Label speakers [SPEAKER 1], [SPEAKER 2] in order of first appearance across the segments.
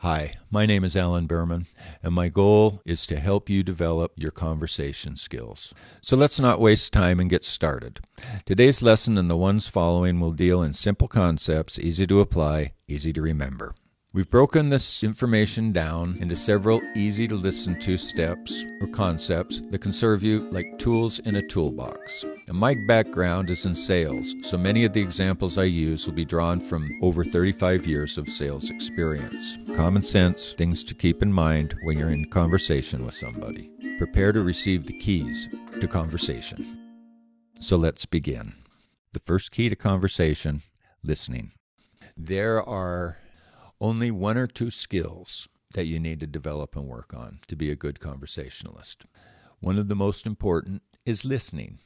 [SPEAKER 1] Hi, my name is Alan Berman, and my goal is to help you develop your conversation skills. So let's not waste time and get started. Today's lesson and the ones following will deal in simple concepts, easy to apply, easy to remember. We've broken this information down into several easy to listen to steps or concepts that can serve you like tools in a toolbox. And my background is in sales, so many of the examples I use will be drawn from over 35 years of sales experience. Common sense, things to keep in mind when you're in conversation with somebody. Prepare to receive the keys to conversation. So let's begin. The first key to conversation, listening. There are only one or two skills that you need to develop and work on to be a good conversationalist. One of the most important is listening.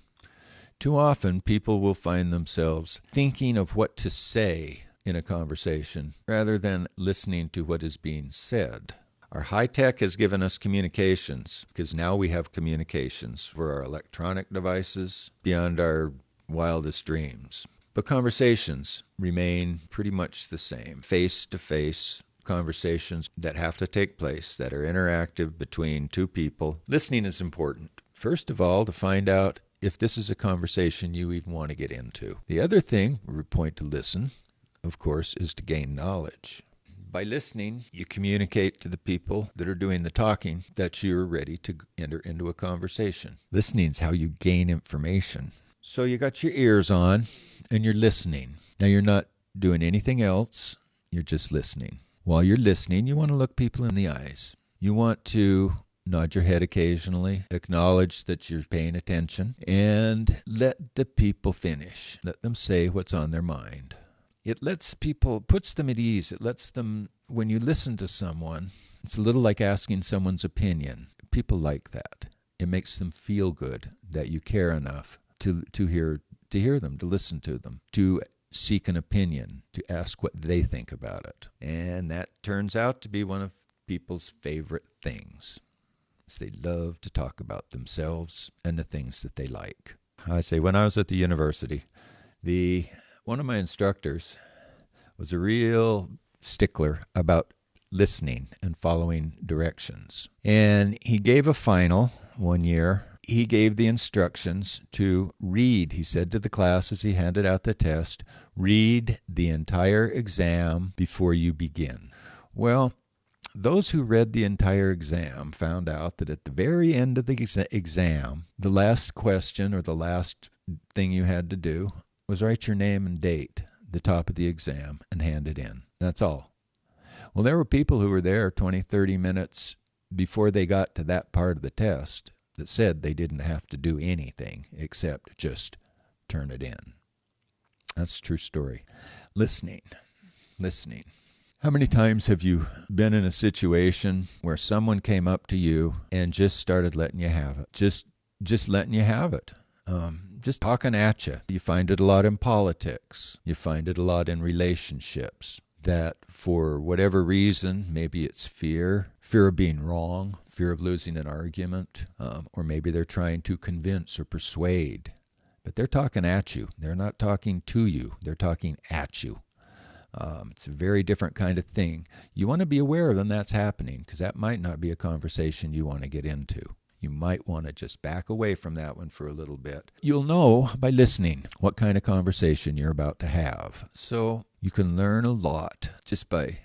[SPEAKER 1] Too often, people will find themselves thinking of what to say in a conversation rather than listening to what is being said. Our high tech has given us communications because now we have communications for our electronic devices beyond our wildest dreams. But conversations remain pretty much the same. Face-to-face conversations that have to take place, that are interactive between two people. Listening is important. First of all, to find out if this is a conversation you even want to get into. The other thing, we point to listen, of course, is to gain knowledge. By listening, you communicate to the people that are doing the talking that you're ready to enter into a conversation. Listening is how you gain information. So you got your ears on and you're listening. Now you're not doing anything else. You're just listening. While you're listening, you want to look people in the eyes. You want to nod your head occasionally, acknowledge that you're paying attention, and let the people finish. Let them say what's on their mind. It puts them at ease. It lets them, when you listen to someone, it's a little like asking someone's opinion. People like that. It makes them feel good that you care enough to hear them, to listen to them, to seek an opinion, to ask what they think about it. And that turns out to be one of people's favorite things. They love to talk about themselves and the things that they like. I say, when I was at the university, one of my instructors was a real stickler about listening and following directions. And he gave a final one year. He gave the instructions to read. He said to the class as he handed out the test, read the entire exam before you begin. Well, those who read the entire exam found out that at the very end of the exam, the last question or the last thing you had to do was write your name and date at the top of the exam and hand it in. That's all. Well, there were people who were there 20, 30 minutes before they got to that part of the test that said they didn't have to do anything except just turn it in. That's a true story. Listening. How many times have you been in a situation where someone came up to you and just started letting you have it? Just letting you have it. Just talking at you. You find it a lot in politics. You find it a lot in relationships. That for whatever reason, maybe it's fear of being wrong, fear of losing an argument, or maybe they're trying to convince or persuade. But they're talking at you. They're not talking to you. They're talking at you. It's a very different kind of thing. You want to be aware of when that's happening because that might not be a conversation you want to get into. You might want to just back away from that one for a little bit. You'll know by listening what kind of conversation you're about to have. So you can learn a lot just by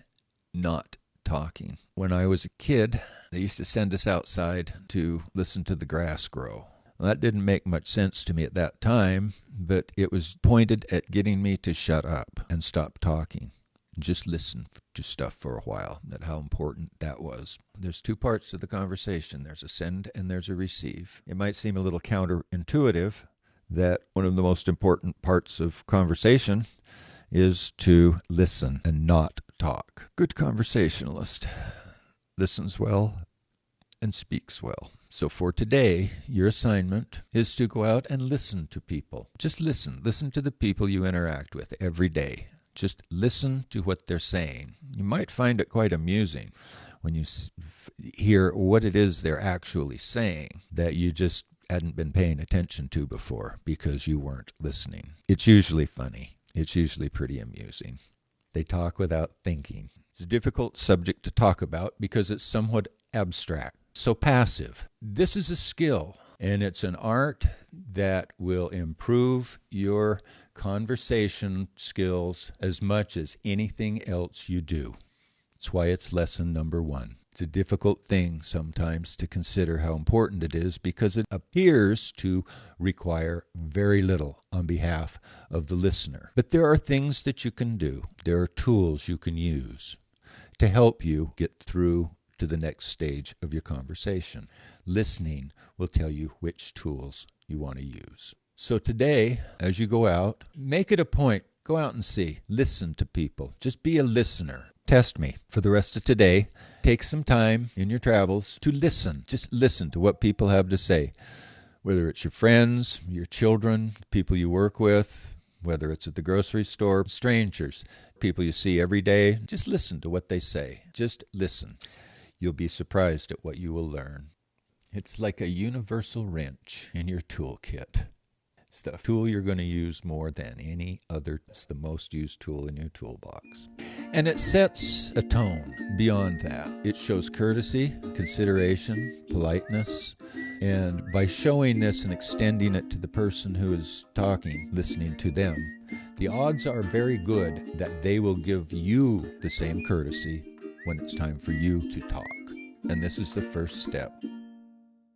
[SPEAKER 1] not talking. When I was a kid, they used to send us outside to listen to the grass grow. Well, that didn't make much sense to me at that time, but it was pointed at getting me to shut up and stop talking. Just listen to stuff for a while, how important that was. There's two parts to the conversation. There's a send and there's a receive. It might seem a little counterintuitive that one of the most important parts of conversation is to listen and not talk. Good conversationalist listens well and speaks well. So for today, your assignment is to go out and listen to people. Just listen. Listen to the people you interact with every day. Just listen to what they're saying. You might find it quite amusing when you hear what it is they're actually saying that you just hadn't been paying attention to before because you weren't listening. It's usually funny. It's usually pretty amusing. They talk without thinking. It's a difficult subject to talk about because it's somewhat abstract. So passive. This is a skill, and it's an art that will improve your conversation skills as much as anything else you do. That's why it's lesson number 1. It's a difficult thing sometimes to consider how important it is because it appears to require very little on behalf of the listener. But there are things that you can do. There are tools you can use to help you get through to the next stage of your conversation. Listening will tell you which tools you want to use. So today, as you go out, make it a point. Go out and see. Listen to people. Just be a listener. Test me for the rest of today. Take some time in your travels to listen. Just listen to what people have to say. Whether it's your friends, your children, people you work with, whether it's at the grocery store, strangers, people you see every day. Just listen to what they say. Just listen. You'll be surprised at what you will learn. It's like a universal wrench in your toolkit. It's the tool you're going to use more than any other. It's the most used tool in your toolbox. And it sets a tone beyond that. It shows courtesy, consideration, politeness. And by showing this and extending it to the person who is talking, listening to them, the odds are very good that they will give you the same courtesy when it's time for you to talk. And this is the first step.